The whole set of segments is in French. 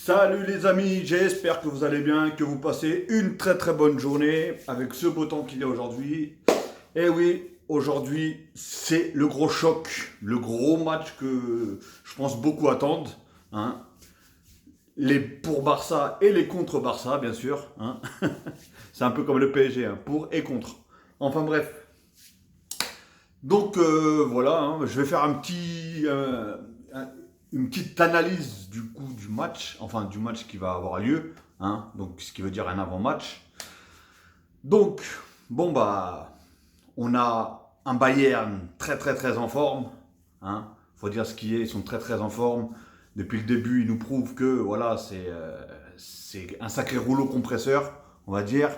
Salut les amis, j'espère que vous allez bien, que vous passez une très très bonne journée avec ce beau temps qu'il y a aujourd'hui. Et oui, aujourd'hui c'est le gros choc, le gros match que je pense beaucoup attendent, hein. Les pour Barça et les contre Barça bien sûr, hein. C'est un peu comme le PSG, hein, pour et contre. Enfin bref, donc voilà, hein, je vais faire une petite analyse du coup du match, enfin du match qui va avoir lieu, hein, donc ce qui veut dire un avant-match. Donc, bon bah, on a un Bayern très très très en forme, hein, faut dire ce qui est, ils sont très très en forme. Depuis le début, ils nous prouvent que voilà, c'est un sacré rouleau compresseur, on va dire.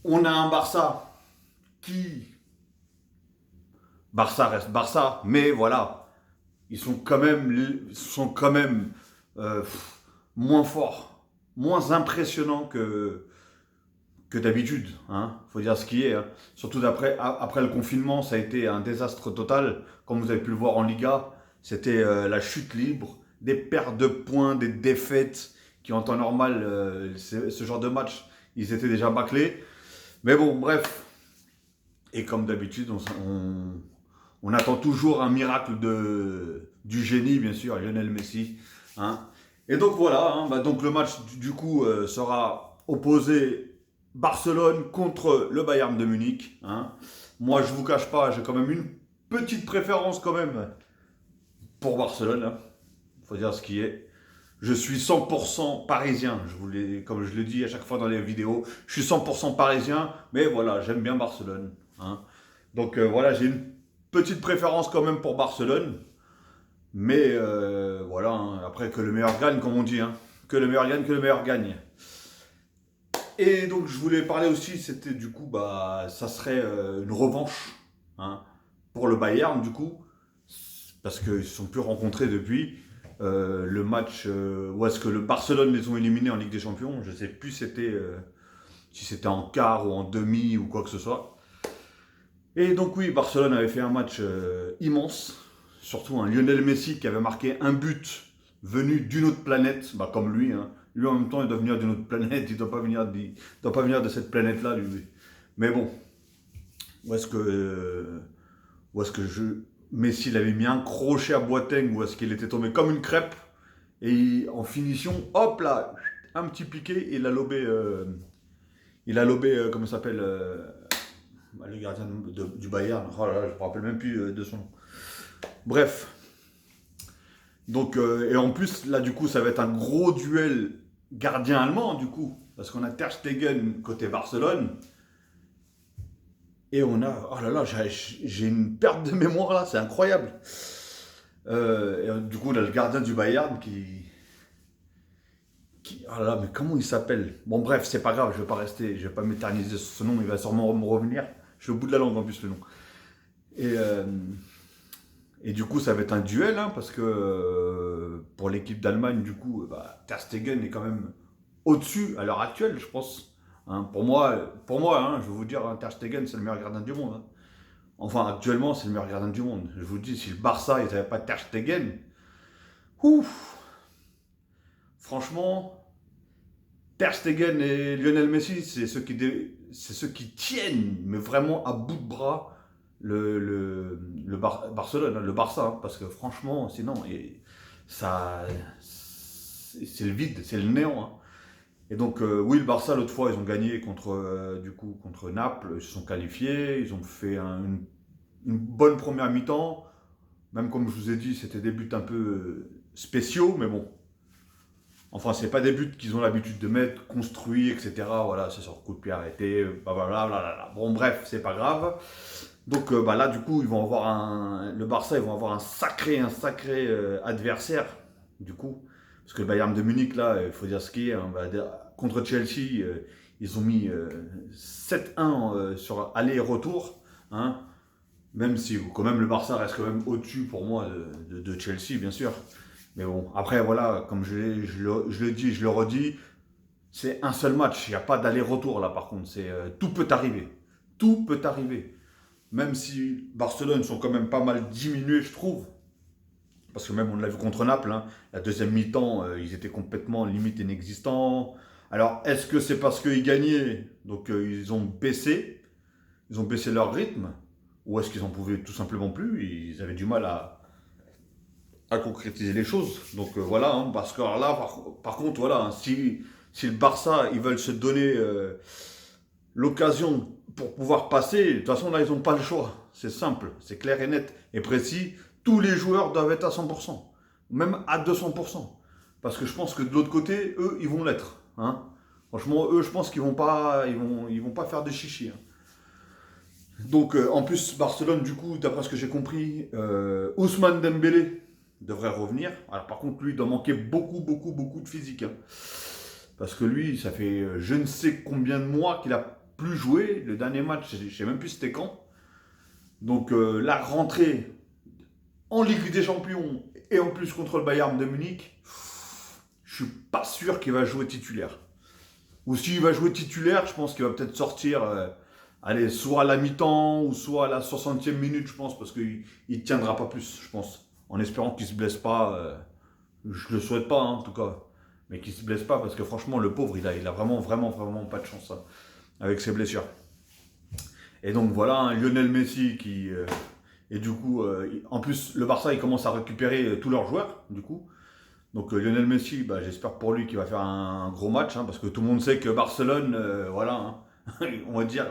On a un Barça qui Barça reste Barça, mais voilà, ils sont quand même euh, moins forts, moins impressionnants que d'habitude. Hein. Faut dire ce qui est. Hein. Surtout après le confinement, ça a été un désastre total. Comme vous avez pu le voir en Liga, c'était la chute libre, des pertes de points, des défaites qui en temps normal, ce genre de match, ils étaient déjà bâclés. Mais bon, bref. Et comme d'habitude, on attend toujours un miracle du génie, bien sûr, Lionel Messi. Hein. Et donc voilà, hein, bah donc le match du coup sera opposé Barcelone contre le Bayern de Munich. Hein. Moi, je vous cache pas, j'ai quand même une petite préférence quand même pour Barcelone. Hein. Faut dire ce qui est. Je suis 100% parisien, comme je le dis à chaque fois dans les vidéos. Je suis 100% parisien, mais voilà, j'aime bien Barcelone. Hein. Donc voilà, j'ai une petite préférence quand même pour Barcelone. Mais voilà, hein, après que le meilleur gagne, comme on dit. Hein. Que le meilleur gagne, que le meilleur gagne. Et donc je voulais parler aussi, c'était du coup, bah, ça serait une revanche, hein, pour le Bayern du coup, parce qu'ils ne se sont plus rencontrés depuis le match où est-ce que le Barcelone les ont éliminés en Ligue des Champions. Je ne sais plus si c'était en quart ou en demi ou quoi que ce soit. Et donc oui, Barcelone avait fait un match immense, surtout un Lionel Messi qui avait marqué un but venu d'une autre planète, bah, comme lui. Hein. Lui en même temps, il doit venir d'une autre planète, il ne doit pas venir de cette planète-là, lui. Mais bon, où est-ce que Messi l'avait mis un crochet à Boateng, où est-ce qu'il était tombé comme une crêpe, et en finition, hop là, un petit piqué, et il a lobé, comment ça s'appelle le gardien du Bayern. Oh là là, je ne me rappelle même plus de son nom. Bref. Donc, et en plus, là, du coup, ça va être un gros duel gardien allemand, du coup. Parce qu'on a Ter Stegen côté Barcelone. Et on a. Oh là là, j'ai une perte de mémoire là, c'est incroyable. Du coup, on a le gardien du Bayern oh là là, mais comment il s'appelle? Bon, bref, c'est pas grave, je vais pas m'éterniser sur ce nom, il va sûrement me revenir. Je suis au bout de la langue en plus, le nom. Et, euh, et du coup, ça va être un duel, hein, parce que pour l'équipe d'Allemagne, du coup, bah, Ter Stegen est quand même au-dessus à l'heure actuelle, je pense. Hein, pour moi hein, je vais vous dire, hein, Ter Stegen, c'est le meilleur gardien du monde. Hein. Enfin, actuellement, c'est le meilleur gardien du monde. Je vous dis, si le Barça, ils n'avaient pas Ter Stegen, ouf, franchement, Ter Stegen et Lionel Messi, c'est ceux qui tiennent, mais vraiment à bout de bras, Barcelone, hein, le Barça, hein, parce que franchement, sinon, c'est le vide, c'est le néant. Hein. Et donc, oui, le Barça, l'autre fois, ils ont gagné contre Naples, ils se sont qualifiés, ils ont fait une bonne première mi-temps. Même comme je vous ai dit, c'était des buts un peu spéciaux, mais bon. Enfin, c'est pas des buts qu'ils ont l'habitude de mettre, construits, etc. Voilà, c'est sur coup de pied arrêté, blablabla. Bon, bref, c'est pas grave. Donc bah là, du coup, le Barça, ils vont avoir un sacré adversaire, du coup. Parce que le Bayern de Munich, là, il faut dire ce qui est. Hein, contre Chelsea, ils ont mis 7-1 sur aller et retour. Hein, même si, quand même, le Barça reste quand même au-dessus pour moi de Chelsea, bien sûr. Mais bon, après, voilà, comme je le dis, je le redis, c'est un seul match. Il n'y a pas d'aller-retour, là, par contre. Tout peut arriver. Tout peut arriver. Même si Barcelone sont quand même pas mal diminués, je trouve. parce que même on l'a vu contre Naples, hein, la deuxième mi-temps, ils étaient complètement limite inexistants. Alors, est-ce que c'est parce qu'ils gagnaient, donc ils ont baissé leur rythme, ou est-ce qu'ils en pouvaient tout simplement plus, ils avaient du mal à concrétiser les choses. Donc voilà, hein, parce que alors là, par contre, voilà, hein, si le Barça, ils veulent se donner l'occasion pour pouvoir passer, de toute façon là, ils n'ont pas le choix. C'est simple, c'est clair et net et précis. Tous les joueurs doivent être à 100%, même à 200%. Parce que je pense que de l'autre côté, eux, ils vont l'être. Hein. Franchement, eux, je pense qu'ils vont pas faire des chichis. Hein. Donc, en plus, Barcelone, du coup, d'après ce que j'ai compris, Ousmane Dembélé devrait revenir. Alors, par contre, lui, il doit manquer beaucoup, beaucoup, beaucoup de physique. Hein. Parce que lui, ça fait je ne sais combien de mois qu'il a plus joué. Le dernier match, je ne sais même plus c'était quand. Donc, la rentrée en Ligue des Champions et en plus contre le Bayern de Munich, je suis pas sûr qu'il va jouer titulaire. Ou s'il va jouer titulaire, je pense qu'il va peut-être sortir, allez, soit à la mi-temps ou soit à la 60e minute, je pense, parce qu'il ne tiendra pas plus, je pense. En espérant qu'il ne se blesse pas. Je le souhaite pas, hein, en tout cas. Mais qu'il ne se blesse pas, parce que franchement, le pauvre, il a vraiment, vraiment, vraiment pas de chance hein, avec ses blessures. Et donc voilà, un Lionel Messi qui... et du coup, en plus, le Barça, il commence à récupérer tous leurs joueurs, du coup. Donc Lionel Messi, bah, j'espère pour lui qu'il va faire un gros match, hein, parce que tout le monde sait que Barcelone, voilà, hein, on va dire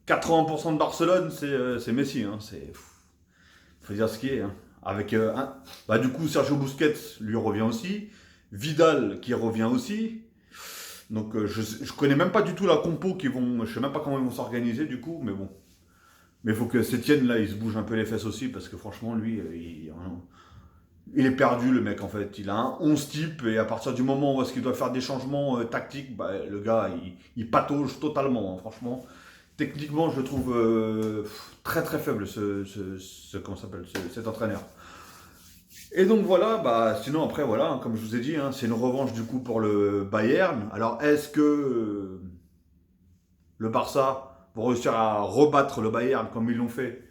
80% de Barcelone, c'est Messi. Hein, faut dire ce qui est. Hein. Avec, bah, du coup, Sergio Busquets lui revient aussi, Vidal qui revient aussi. Donc je connais même pas du tout la compo qui vont, je sais même pas comment ils vont s'organiser du coup, mais bon. Mais il faut que Sétienne là, il se bouge un peu les fesses aussi, parce que franchement, lui, il est perdu le mec en fait, il a un 11 type et à partir du moment où est-ce qu'il doit faire des changements tactiques, bah, le gars il patauge totalement, hein, franchement. Techniquement je le trouve très très faible comment s'appelle, cet entraîneur. Et donc voilà, bah, sinon après voilà, hein, comme je vous ai dit, hein, c'est une revanche du coup pour le Bayern. Alors est-ce que le Barça va réussir à rebattre le Bayern comme ils l'ont fait?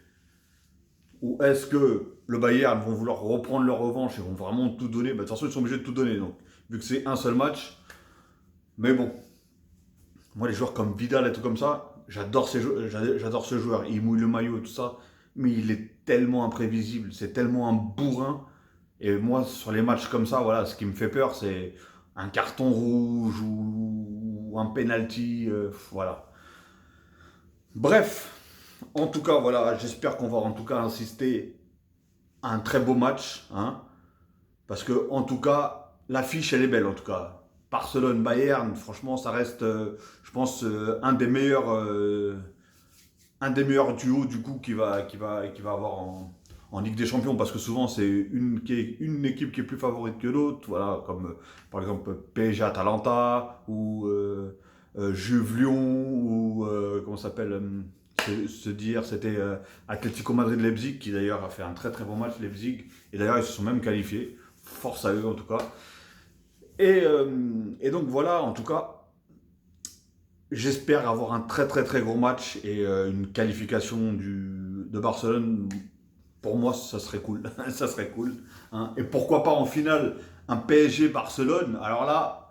Ou est-ce que le Bayern vont vouloir reprendre leur revanche et vont vraiment tout donner? Bah, de toute façon, ils sont obligés de tout donner, donc, vu que c'est un seul match. Mais bon, moi, les joueurs comme Vidal et tout comme ça, j'adore j'adore ce joueur. Il mouille le maillot et tout ça, mais il est tellement imprévisible, c'est tellement un bourrin. Et moi, sur les matchs comme ça, voilà, ce qui me fait peur, c'est un carton rouge ou un penalty, voilà. Bref, en tout cas, voilà, j'espère qu'on va en tout cas insister à un très beau match, hein, parce que en tout cas, l'affiche elle est belle en tout cas. Barcelone-Bayern, franchement, ça reste, je pense, un des meilleurs duos du coup qui va avoir en Ligue des Champions, parce que souvent c'est une équipe qui est plus favorite que l'autre, voilà, comme par exemple PSG Atalanta ou Juve Lyon ou comment ça s'appelle se dire, c'était Atlético Madrid-Leipzig qui d'ailleurs a fait un très très bon match, Leipzig, et d'ailleurs ils se sont même qualifiés, force à eux en tout cas. Et donc voilà, en tout cas, j'espère avoir un très très très gros match et une qualification de Barcelone. Pour moi, ça serait cool, ça serait cool. Hein. Et pourquoi pas en finale un PSG-Barcelone. Alors là,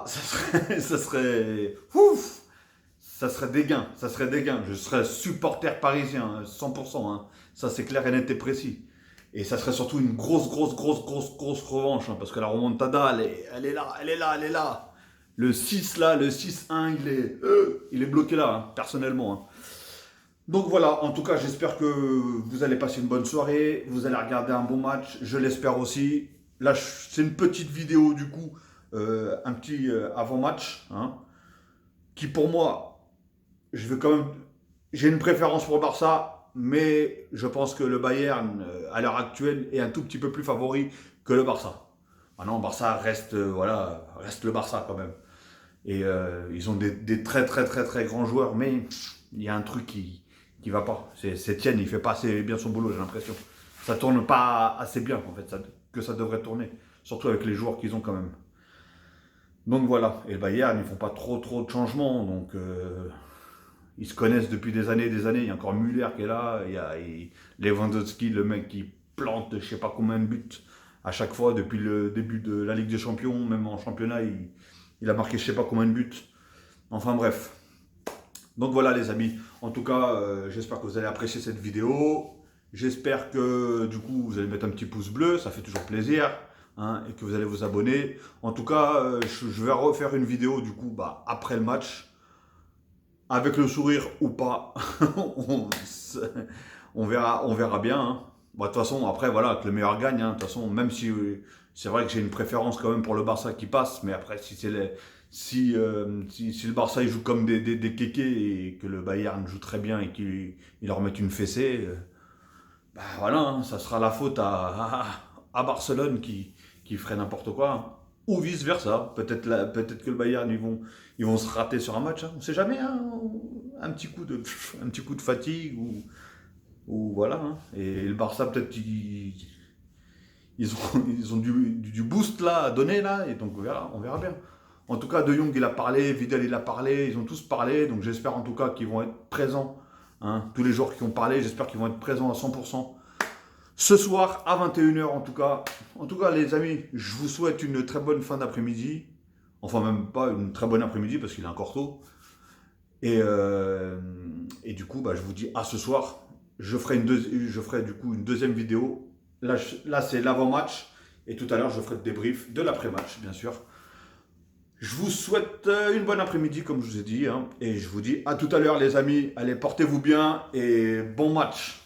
ça serait, ouf, ça serait dégain, ça serait dégain. Je serais supporter parisien, 100%. Hein. Ça, c'est clair et net et précis. Et ça serait surtout une grosse revanche. Hein, parce que la remontada, elle est là, elle est là, elle est là. Le 6 là, le 6-1, il est bloqué là, hein, personnellement. Hein. Donc voilà, en tout cas, j'espère que vous allez passer une bonne soirée. Vous allez regarder un bon match, je l'espère aussi. Là, c'est une petite vidéo du coup, un petit avant-match. Hein, qui pour moi, je vais quand même. J'ai une préférence pour le Barça, mais je pense que le Bayern, à l'heure actuelle, est un tout petit peu plus favori que le Barça. Maintenant, le Barça reste, voilà, reste le Barça quand même. Et ils ont des très très très très grands joueurs, mais il y a un truc qui va pas. Sétienne, il fait pas assez bien son boulot, j'ai l'impression. Ça tourne pas assez bien, en fait, que ça devrait tourner. Surtout avec les joueurs qu'ils ont quand même. Donc voilà, et le Bayern, ils font pas trop de changements, donc ils se connaissent depuis des années. Il y a encore Müller qui est là, il y a Lewandowski, le mec qui plante je sais pas combien de buts à chaque fois depuis le début de la Ligue des Champions, même en championnat, il a marqué je sais pas combien de buts. Enfin bref. Donc voilà les amis. En tout cas, j'espère que vous allez apprécier cette vidéo. J'espère que du coup vous allez mettre un petit pouce bleu, ça fait toujours plaisir. Hein, et que vous allez vous abonner. En tout cas, je vais refaire une vidéo du coup après le match. Avec le sourire ou pas. on, on verra bien. Hein. Bon, de toute façon, après, voilà, que le meilleur gagne. Hein. De toute façon, même si c'est vrai que j'ai une préférence quand même pour le Barça qui passe, mais après, si le Barça il joue comme des kékés et que le Bayern joue très bien et qu'il leur met une fessée, bah voilà, hein, ça sera la faute à Barcelone qui ferait n'importe quoi. Hein. Ou vice versa. Peut-être que le Bayern ils vont se rater sur un match. Hein. On ne sait jamais. Hein. Un petit coup de fatigue ou voilà. Hein. Et le Barça peut-être ils ont du boost là à donner là. Et donc on verra bien. En tout cas, De Jong il a parlé, Vidal il a parlé, ils ont tous parlé. Donc j'espère en tout cas qu'ils vont être présents. Hein. Tous les joueurs qui ont parlé, j'espère qu'ils vont être présents à 100%. Ce soir à 21h en tout cas. En tout cas les amis, je vous souhaite une très bonne fin d'après-midi. Enfin même pas une très bonne après-midi parce qu'il est encore tôt. Et du coup je vous dis à ce soir. Je ferai du coup une deuxième vidéo. Là c'est l'avant-match. Et tout à l'heure je ferai le débrief de l'après-match bien sûr. Je vous souhaite une bonne après-midi comme je vous ai dit. Hein, et je vous dis à tout à l'heure les amis. Allez portez-vous bien et bon match.